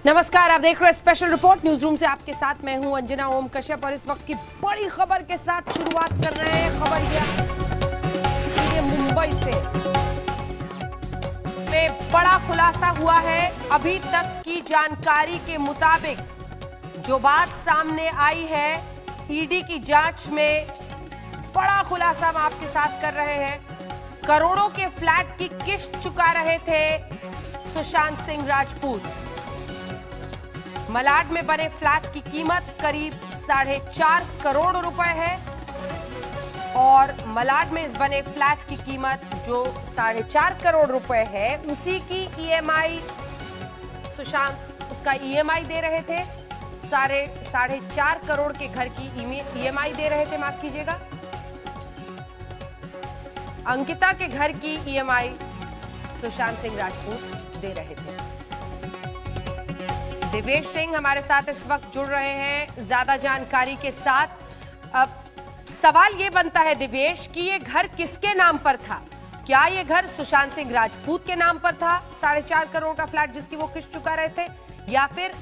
नमस्कार, आप देख रहे हैं स्पेशल रिपोर्ट न्यूज रूम से। आपके साथ मैं हूं अंजना ओम कश्यप और इस वक्त की बड़ी खबर के साथ शुरुआत कर रहे हैं। खबर ये मुंबई से में बड़ा खुलासा हुआ है। अभी तक की जानकारी के मुताबिक जो बात सामने आई है, ईडी की जांच में बड़ा खुलासा हम आपके साथ कर रहे हैं। करोड़ों के फ्लैट की किस्त चुका रहे थे सुशांत सिंह राजपूत। मलाड में बने फ्लैट की कीमत करीब 4.5 करोड़ रुपए है और मलाड में इस बने फ्लैट की कीमत जो 4.5 करोड़ रुपए है, उसी की ईएमआई सुशांत उसका ईएमआई दे रहे थे। 4.5 करोड़ के घर की ईएमआई दे रहे थे, माफ कीजिएगा। अंकिता के घर की ईएमआई सुशांत सिंह राजपूत दे रहे थे। दिवेश सिंह हमारे साथ इस वक्त जुड़ रहे हैं ज्यादा जानकारी के साथ। अब सवाल ये बनता है दिवेश कि ये घर किसके नाम पर था? क्या ये घर सुशांत सिंह राजपूत के नाम पर था, 4.5 करोड़ का फ्लैट जिसकी वो किस्त चुका रहे थे, या फिर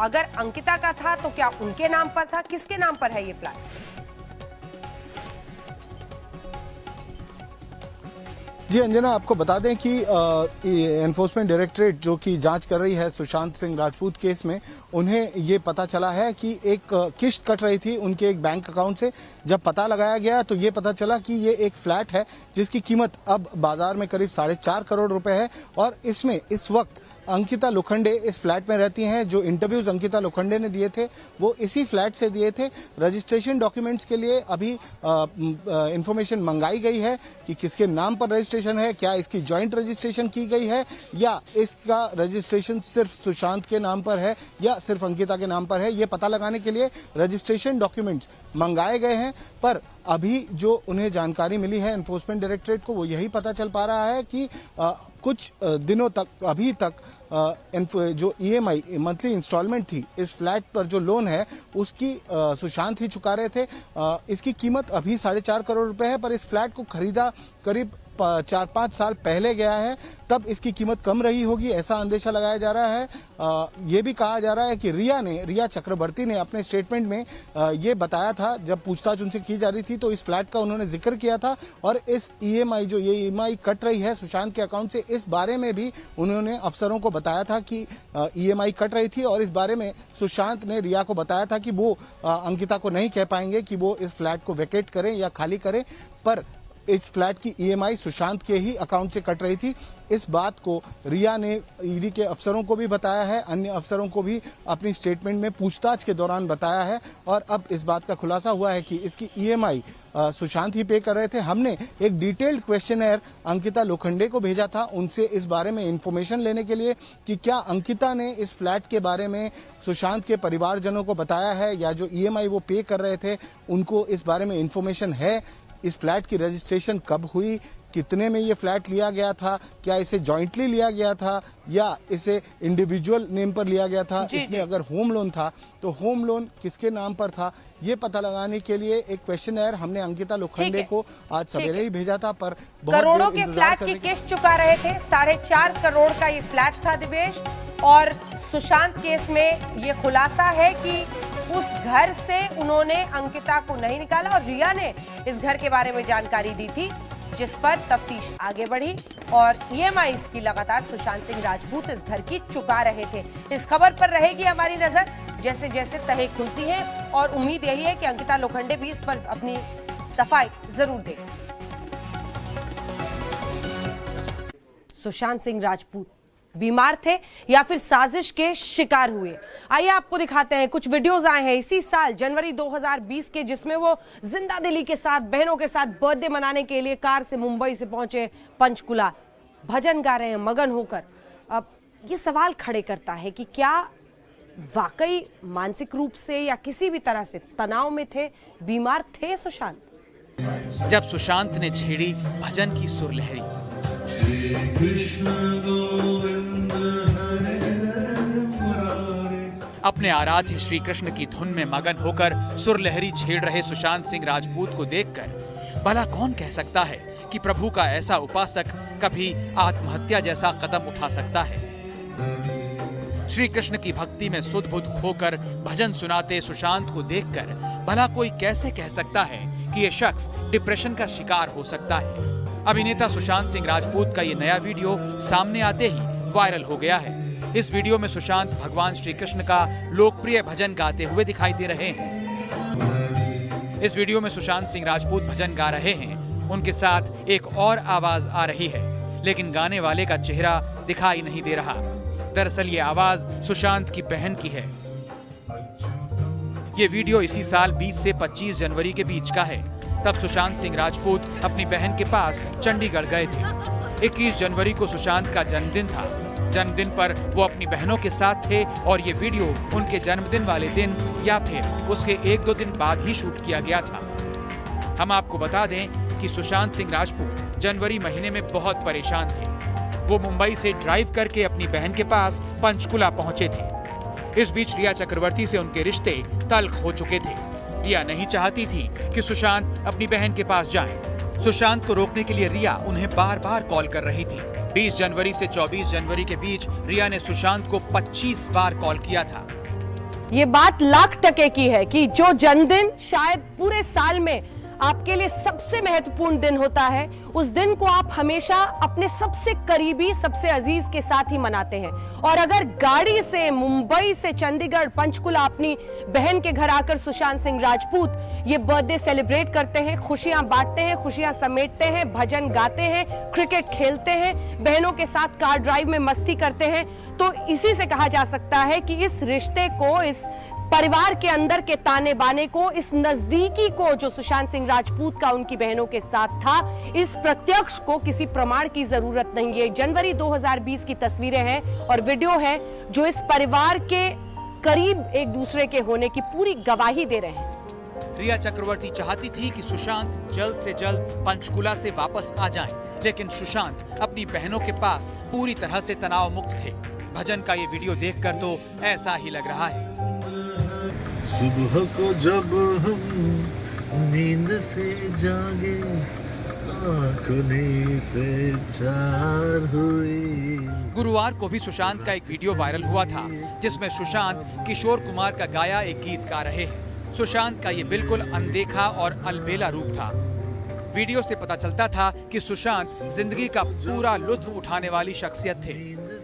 अगर अंकिता का था तो क्या उनके नाम पर था? किसके नाम पर है ये फ्लैट? जी अंजना, आपको बता दें कि एनफोर्समेंट डायरेक्टरेट जो कि जांच कर रही है सुशांत सिंह राजपूत केस में, उन्हें ये पता चला है कि एक किस्त कट रही थी उनके एक बैंक अकाउंट से। जब पता लगाया गया तो ये पता चला कि ये एक फ्लैट है जिसकी कीमत अब बाजार में करीब 4.5 करोड़ रुपए है और इसमें इस वक्त अंकिता लोखंडे इस फ्लैट में रहती हैं। जो इंटरव्यूज अंकिता लोखंडे ने दिए थे वो इसी फ्लैट से दिए थे। रजिस्ट्रेशन डॉक्यूमेंट्स के लिए अभी इंफॉर्मेशन मंगाई गई है कि किसके नाम पर रजिस्ट्रेशन है, क्या इसकी जॉइंट रजिस्ट्रेशन की गई है या इसका रजिस्ट्रेशन सिर्फ सुशांत के नाम पर है या सिर्फ अंकिता के नाम पर है। ये पता लगाने के लिए रजिस्ट्रेशन डॉक्यूमेंट्स मंगाए गए हैं, पर अभी जो उन्हें जानकारी मिली है एनफोर्समेंट डायरेक्टरेट को, वो यही पता चल पा रहा है कि कुछ दिनों तक अभी तक जो ईएमआई मंथली इंस्टॉलमेंट थी इस फ्लैट पर जो लोन है उसकी सुशांत ही चुका रहे थे। इसकी कीमत अभी 4.5 करोड़ रुपए है, पर इस फ्लैट को खरीदा करीब 4-5 साल पहले गया है, तब इसकी कीमत कम रही होगी, ऐसा अंदेशा लगाया जा रहा है। ये भी कहा जा रहा है कि रिया चक्रवर्ती ने अपने स्टेटमेंट में ये बताया था, जब पूछताछ उनसे की जा रही थी तो इस फ्लैट का उन्होंने जिक्र किया था और इस ईएमआई जो ये ईएमआई कट रही है सुशांत के अकाउंट से, इस बारे में भी उन्होंने अफसरों को बताया था कि ईएमआई कट रही थी और इस बारे में सुशांत ने रिया को बताया था कि वो अंकिता को नहीं कह पाएंगे कि वो इस फ्लैट को वैकेट करें या खाली करें, पर इस फ्लैट की ईएमआई सुशांत के ही अकाउंट से कट रही थी। इस बात को रिया ने ईडी के अफसरों को भी बताया है, अन्य अफसरों को भी अपनी स्टेटमेंट में पूछताछ के दौरान बताया है और अब इस बात का खुलासा हुआ है कि इसकी ईएमआई सुशांत ही पे कर रहे थे। हमने एक डिटेल्ड क्वेश्चनर अंकिता लोखंडे को भेजा था उनसे इस बारे में इंफॉर्मेशन लेने के लिए कि क्या अंकिता ने इस फ्लैट के बारे में सुशांत के परिवारजनों को बताया है या जो ईएमआई वो पे कर रहे थे उनको इस बारे में इंफॉर्मेशन है। इस फ्लैट की रजिस्ट्रेशन कब हुई, कितने में ये फ्लैट लिया गया था, क्या इसे जॉइंटली लिया गया था या इसे इंडिविजुअल नेम पर लिया गया था, इसमें अगर होम लोन था तो होम लोन किसके नाम पर था, ये पता लगाने के लिए एक क्वेश्चनर हमने अंकिता लोखंडे को आज सवेरे ही भेजा था। पर करोड़ों के फ्लैट की किस्त चुका रहे थे, 4.5 करोड़ का ये फ्लैट था दिवेश। और सुशांत केस में ये खुलासा है कि उस घर से उन्होंने अंकिता को नहीं निकाला और रिया ने इस घर के बारे में जानकारी दी थी, जिस पर तफ्तीश आगे बढ़ी और ईएमआई की लगातार सुशांत सिंह राजपूत इस घर की चुका रहे थे। इस खबर पर रहेगी हमारी नजर जैसे जैसे तहें खुलती है और उम्मीद यही है कि अंकिता लोखंडे भी इस पर अपनी सफाई जरूर दें। सुशांत सिंह राजपूत बीमार थे या फिर साजिश के शिकार हुए? आइए आपको दिखाते हैं। कुछ वीडियोस आए हैं इसी साल जनवरी 2020 के, जिसमें वो जिंदा दिली के साथ बहनों के साथ बर्थडे मनाने के लिए कार से मुंबई से पहुंचे पंचकुला, भजन गा रहे हैं मगन होकर। अब ये सवाल खड़े करता है कि क्या वाकई मानसिक रूप से या किसी भी तरह से तनाव में थे, बीमार थे सुशांत? जब सुशांत ने छेड़ी भजन की सुरलहरी, अपने आराध्य श्री कृष्ण की धुन में मगन होकर सुरलहरी छेड़ रहे सुशांत सिंह राजपूत को देखकर भला कौन कह सकता है कि प्रभु का ऐसा उपासक कभी आत्महत्या जैसा कदम उठा सकता है। श्री कृष्ण की भक्ति में सुध बुध खोकर भजन सुनाते सुशांत को देखकर भला कोई कैसे कह सकता है कि ये शख्स डिप्रेशन का शिकार हो सकता है। अभिनेता सुशांत सिंह राजपूत का ये नया वीडियो सामने आते ही वायरल हो गया है। इस वीडियो में सुशांत भगवान श्री कृष्ण का लोकप्रिय भजन गाते हुए दिखाई दे रहे हैं। इस वीडियो में सुशांत सिंह राजपूत भजन गा रहे हैं। उनके साथ एक और आवाज आ रही है, लेकिन गाने वाले का चेहरा दिखाई नहीं दे रहा। दरअसल ये आवाज सुशांत की बहन की है। ये वीडियो इसी साल 20 से 25 जनवरी के बीच का है। तब सुशांत सिंह राजपूत अपनी बहन के पास चंडीगढ़ गए थे। 21 जनवरी को सुशांत का जन्मदिन था। जन्मदिन पर वो अपनी बहनों के साथ थे और ये वीडियो उनके जन्मदिन वाले दिन या फिर उसके 1-2 दिन बाद ही शूट किया गया था। हम आपको बता दें कि सुशांत सिंह राजपूत जनवरी महीने में बहुत परेशान थे। वो मुंबई से ड्राइव करके अपनी बहन के पास पंचकुला पहुंचे थे। इस बीच रिया चक्रवर्ती से उनके रिश्ते तल्ख हो चुके थे। रिया नहीं चाहती थी कि सुशांत अपनी बहन के पास जाएं। सुशांत को रोकने के लिए रिया उन्हें बार-बार कॉल कर रही थी। 20 जनवरी से 24 जनवरी के बीच रिया ने सुशांत को 25 बार कॉल किया था। ये बात लाख टके की है कि जो जन्मदिन शायद पूरे साल में आपके लिए सबसे महत्वपूर्ण दिन होता है, उस दिन को आप हमेशा अपने सबसे करीबी, सबसे अजीज के साथ ही मनाते हैं। और अगर गाड़ी से मुंबई से चंडीगढ़, पंचकुला अपनी बहन के घर आकर सुशांत सिंह राजपूत ये बर्थडे सेलिब्रेट करते हैं, खुशियां बांटते हैं, खुशियां समेटते हैं, भजन गाते हैं, क्रिकेट खेलते हैं, बहनों के साथ कार ड्राइव में मस्ती करते हैं, तो इसी से कहा जा सकता है कि इस रिश्ते को, इस परिवार के अंदर के ताने बाने को, इस नजदीकी को जो सुशांत सिंह राजपूत का उनकी बहनों के साथ था, इस प्रत्यक्ष को किसी प्रमाण की जरूरत नहीं है। जनवरी 2020 की तस्वीरें हैं और वीडियो है जो इस परिवार के करीब एक दूसरे के होने की पूरी गवाही दे रहे हैं। रिया चक्रवर्ती चाहती थी कि सुशांत जल्द से जल्द पंचकुला से वापस आ जाएं, लेकिन सुशांत अपनी बहनों के पास पूरी तरह से तनाव मुक्त थे। भजन का ये वीडियो देखकर तो ऐसा ही लग रहा है। सुबह को जब हम नींद से जागे, आँखों से चार हुई। गुरुवार को भी सुशांत का एक वीडियो वायरल हुआ था, जिसमें सुशांत किशोर कुमार का गाया एक गीत गा रहे हैं। सुशांत का ये बिल्कुल अनदेखा और अलबेला रूप था। वीडियो से पता चलता था कि सुशांत जिंदगी का पूरा लुत्फ उठाने वाली शख्सियत थे।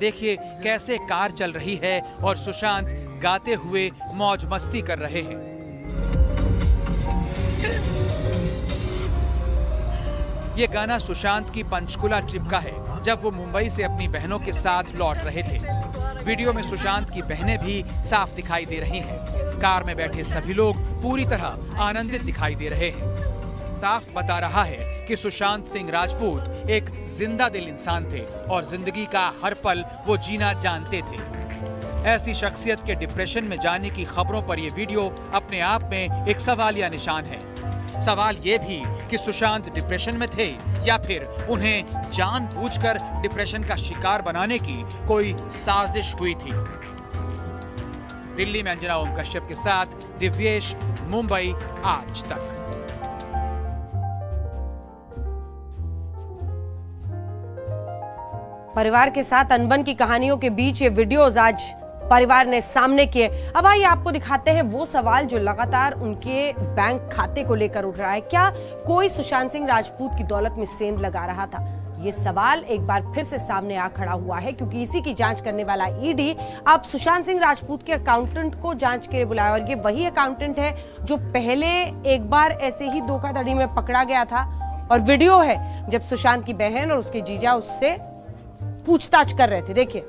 देखिए कैसे कार चल रही है और सुशांत गाते हुए मौज मस्ती कर रहे हैं। ये गाना सुशांत की पंचकुला ट्रिप का है, जब वो मुंबई से अपनी बहनों के साथ लौट रहे थे। वीडियो में सुशांत की बहनें भी साफ दिखाई दे रही हैं। कार में बैठे सभी लोग पूरी तरह आनंदित दिखाई दे रहे हैं। साफ बता रहा है कि सुशांत सिंह राजपूत एक जिंदा दिल इंसान थे और जिंदगी का हर पल वो जीना जानते थे। ऐसी शख्सियत के डिप्रेशन में जाने की खबरों पर यह वीडियो अपने आप में एक सवालिया निशान है। सवाल ये भी कि सुशांत डिप्रेशन में थे या फिर उन्हें जानबूझकर डिप्रेशन का शिकार बनाने की कोई साजिश हुई थी। दिल्ली में अंजना ओम कश्यप के साथ दिव्येश, मुंबई आज तक। परिवार के साथ अनबन की कहानियों के बीच ये वीडियोस आज परिवार ने सामने किए। अब आइए आपको दिखाते हैं वो सवाल जो लगातार उनके बैंक खाते को लेकर उठ रहा है। क्या कोई सुशांत सिंह राजपूत की दौलत में सेंध लगा रहा था? ये सवाल एक बार फिर से सामने आ खड़ा हुआ है, क्योंकि इसी की जांच करने वाला ईडी अब सुशांत सिंह राजपूत के अकाउंटेंट को जांच के लिए बुलाया। और ये वही अकाउंटेंट है जो पहले एक बार ऐसे ही धोखाधड़ी में पकड़ा गया था। और वीडियो है जब सुशांत की बहन और उसके जीजा उससे पूछताछ कर रहे थे। देखिए।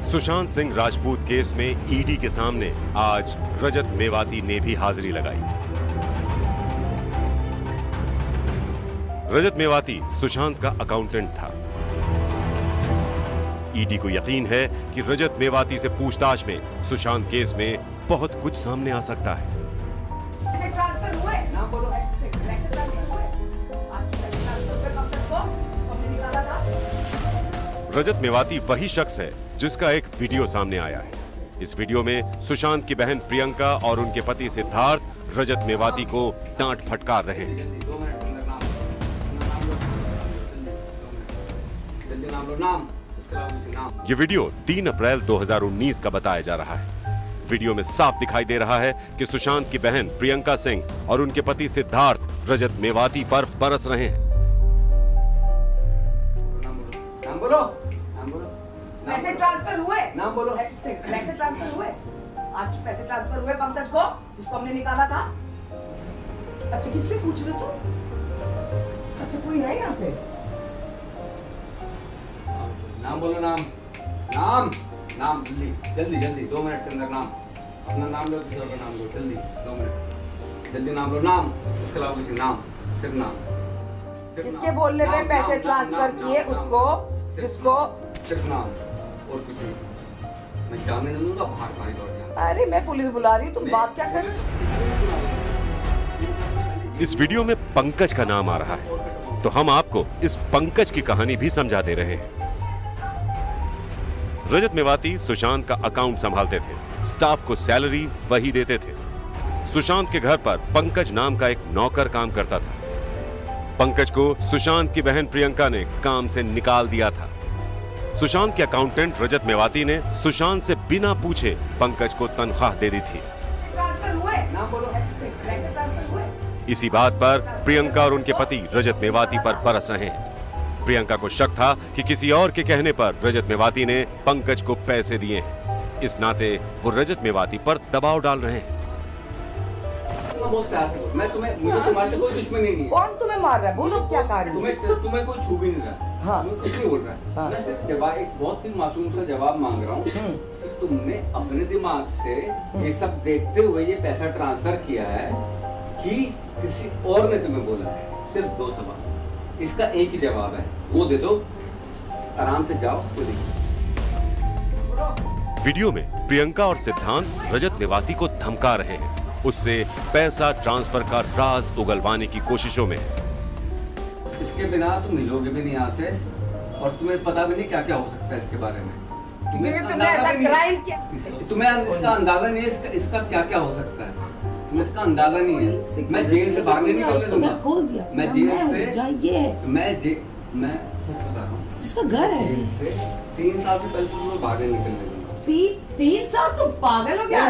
सुशांत सिंह राजपूत केस में ईडी के सामने आज रजत मेवाती ने भी हाजिरी लगाई। रजत मेवाती सुशांत का अकाउंटेंट था। ईडी को यकीन है कि रजत मेवाती से पूछताछ में सुशांत केस में बहुत कुछ सामने आ सकता है। रजत मेवाती वही शख्स है जिसका एक वीडियो सामने आया है। इस वीडियो में सुशांत की बहन प्रियंका और उनके पति सिद्धार्थ रजत मेवाती को डांट फटकार रहे हैं। ये वीडियो 3 अप्रैल 2019 का बताया जा रहा है। वीडियो में साफ दिखाई दे रहा है कि सुशांत की बहन प्रियंका सिंह और उनके पति सिद्धार्थ रजत मेवाती पर बरस रहे हैं। नाम बोलो। पैसे ट्रांसफर हुए? नाम बोलो। पैसे ट्रांसफर हुए? आज पैसे ट्रांसफर हुए पंकज को, जिसको हमने निकाला था? अच्छा, किससे पूछ रहे हो? अच्छा, कोई है यहाँ पे? नाम बोलो। नाम जल्दी जल्दी जल्दी, 2 मिनट के अंदर नाम, अपना नाम लो, दूसरा का नाम लो, जल्दी 2 मिनट, जल्दी नाम लो। नाम, इसके अलावा कुछ नाम, सिर्फ नाम। किसके बोलने पे पैसे ट्रांसफर किए उसको, जिसको? सिर्फ नाम और कुछ नहीं। मैं जाने नहीं दूंगा, बाहर मारी लौट। अरे मैं पुलिस बुला रही हूँ, तुम बात क्या कर रहे हो? इस वीडियो में पंकज का नाम आ रहा है, तो हम आपको इस पंकज की कहानी भी समझा दे रहे हैं। रजत मेवाती सुशांत का अकाउंट संभालते थे, स्टाफ को सैलरी वही देते थे। सुशांत के घर पर पंकज नाम का एक नौकर काम करता था। पंकज को सुशांत की बहन प्रियंका ने काम से निकाल दिया था। सुशांत के अकाउंटेंट रजत मेवाती ने सुशांत से बिना पूछे पंकज को तनख्वाह दे दी थी। ट्रांसफर हुए? नाम बोलो। पैसे ट्रांसफर हुए? इसी बात पर प्रियंका और उनके पति रजत मेवाती पर बरस रहे हैं। प्रियंका को शक था कि किसी और के कहने पर रजत मेवाती ने पंकज को पैसे दिए हैं। इस नाते वो रजत मेवाती पर दबाव डाल रहे हैं। बहुत प्यार से, मुझे तुम्हारे से कोई दुश्मनी नहीं है। कौन तुम्हें मार रहा है? बोलो क्या कार्य? तुम्हें कोई छू भी नहीं रहा। हाँ। कुछ नहीं बोल रहा है। हाँ। मैं सिर्फ एक बहुत ही मासूम सा जवाब मांग रहा हूँ कि तुमने अपने दिमाग से ये सब देखते हुए ये पैसा ट्रांसफर किया है कि किसी और ने तुम्हें बोला है? सिर्फ 2 सवाल, इसका एक ही जवाब है, वो दे दो, आराम से जाओ। वीडियो में प्रियंका और सिद्धांत रजत मेवाती को धमका रहे हैं, उससे पैसा ट्रांसफर का राज उगलवाने की कोशिशों में। इसके बिना तुम मिलोगे भी नहीं यहाँ से, और तुम्हें पता भी नहीं क्या क्या हो सकता है इसके बारे में। तुम्हें इसका अंदाजा भी नहीं, तुम्हें इसका अंदाजा नहीं है, इसका क्या क्या हो सकता है, तुम्हें इसका अंदाजा नहीं है। मैं जेल से बाहर नहीं निकलने दूंगा। खोल दिया। मैं जेल से, ये मैं सच बता रहा हूँ, जिसका घर है जेल से 3 साल से पहले तुम्हें बाहर नहीं निकलने दूंगा। 3 साल? तुम पागल हो गया?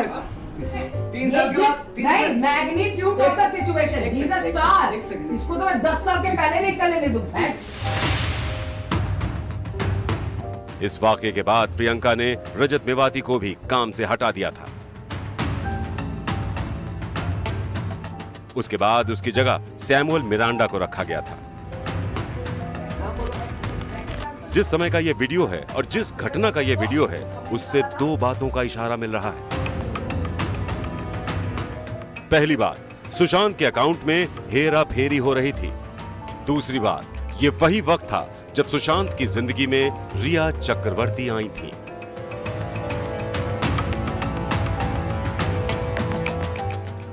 3 साल के बाद नहीं, magnitude of the situation, he is a star. इसको तो मैं 10 साल के पहले नहीं करने दे दूं। इस वाकये के बाद प्रियंका ने रजत मेवाती को भी काम से हटा दिया था। उसके बाद उसकी जगह सैमुअल मिरांडा को रखा गया था। जिस समय का यह वीडियो है और जिस घटना का यह वीडियो है, उससे 2 बातों का इशारा मिल रहा है। पहली बात, सुशांत के अकाउंट में हेरा फेरी हो रही थी। दूसरी बात, यह वही वक्त था जब सुशांत की जिंदगी में रिया चक्रवर्ती आई थी।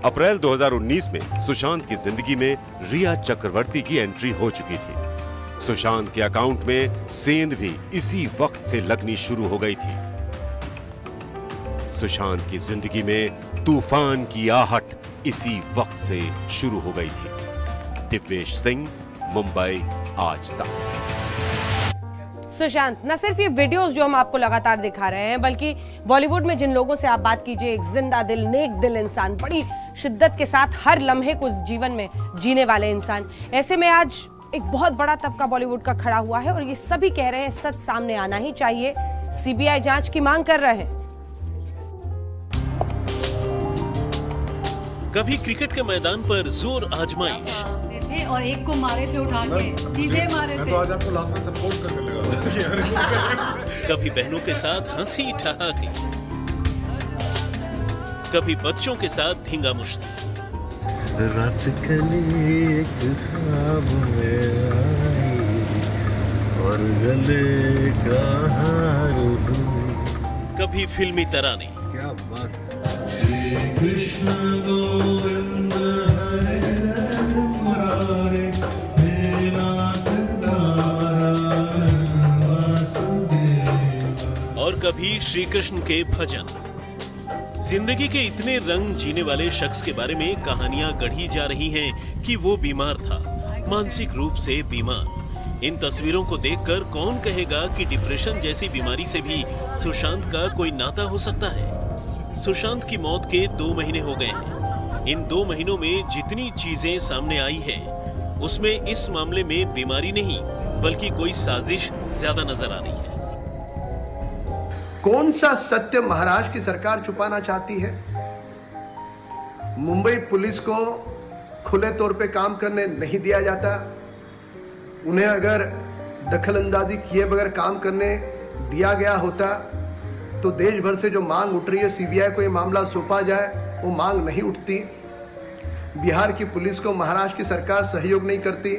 अप्रैल 2019 में सुशांत की जिंदगी में रिया चक्रवर्ती की एंट्री हो चुकी थी। सुशांत के अकाउंट में सेंध भी इसी वक्त से लगनी शुरू हो गई थी। सुशांत की जिंदगी में तूफान की आहट इसी वक्त से शुरू हो गई थी। दिव्येश सिंह, मुंबई आज तक। सुशांत, न सिर्फ ये वीडियोस जो हम आपको लगातार दिखा रहे हैं, बल्कि बॉलीवुड में जिन लोगों से आप बात कीजिए, एक जिंदा दिल, नेक दिल इंसान, बड़ी शिद्दत के साथ हर लम्हे को जीवन में जीने वाले इंसान, ऐसे में आज एक बहुत बड़ा तबका बॉलीवुड का खड़ा हुआ है और ये सभी कह रहे हैं सच सामने आना ही चाहिए। सीबीआई जांच की मांग कर रहे हैं। कभी क्रिकेट के मैदान पर जोर आजमाइश और एक को मारे थे उठा के, सीधे मारे थे। मैं तो आज आपको लास्ट में सपोर्ट करने लगा। कभी बहनों के साथ हंसी ठहाके, कभी बच्चों के साथ धींगा मुश्ती। रात कली एक ख्वाब में आई और गले का हार दूं। कभी फिल्मी तराने। क्या बात। श्री कृष्ण गोविंद हरे मुरारे, हे नाथ नारायण वासुदेव। और कभी श्री कृष्ण के भजन। जिंदगी के इतने रंग जीने वाले शख्स के बारे में कहानियां गढ़ी जा रही हैं कि वो बीमार था, मानसिक रूप से बीमार। इन तस्वीरों को देखकर कौन कहेगा कि डिप्रेशन जैसी बीमारी से भी सुशांत का कोई नाता हो सकता है। सुशांत की मौत के 2 महीने हो गए हैं। इन 2 महीनों में जितनी चीजें सामने आई हैं, उसमें इस मामले में बीमारी नहीं बल्कि कोई साजिश ज्यादा नजर आ रही है। कौन सा सत्य महाराष्ट्र की सरकार छुपाना चाहती है? मुंबई पुलिस को खुले तौर पे काम करने नहीं दिया जाता। उन्हें अगर दखलंदाजी किए बगैर काम करने दिया गया होता तो देश भर से जो मांग उठ रही है सीबीआई को ये मामला सौंपा जाए, वो मांग नहीं उठती। बिहार की पुलिस को महाराष्ट्र की सरकार सहयोग नहीं करती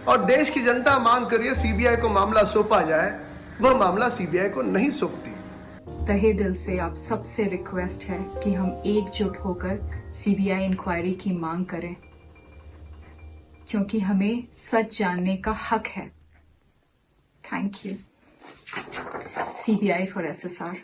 और देश की जनता मांग कर रही है सीबीआई को मामला सौंपा जाए, वह मामला सीबीआई को नहीं सौंपती। तहे दिल से आप सबसे रिक्वेस्ट है कि हम एकजुट होकर सीबीआई इंक्वायरी की मांग करें, क्योंकि हमें सच जानने का हक है। Thank you. CBI for SSR.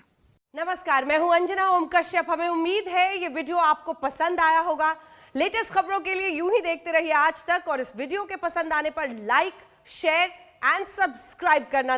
नमस्कार, मैं हूं अंजना ओम कश्यप। हमें उम्मीद है ये वीडियो आपको पसंद आया होगा। लेटेस्ट खबरों के लिए यूं ही देखते रहिए आज तक, और इस वीडियो के पसंद आने पर लाइक, शेयर एंड सब्सक्राइब करना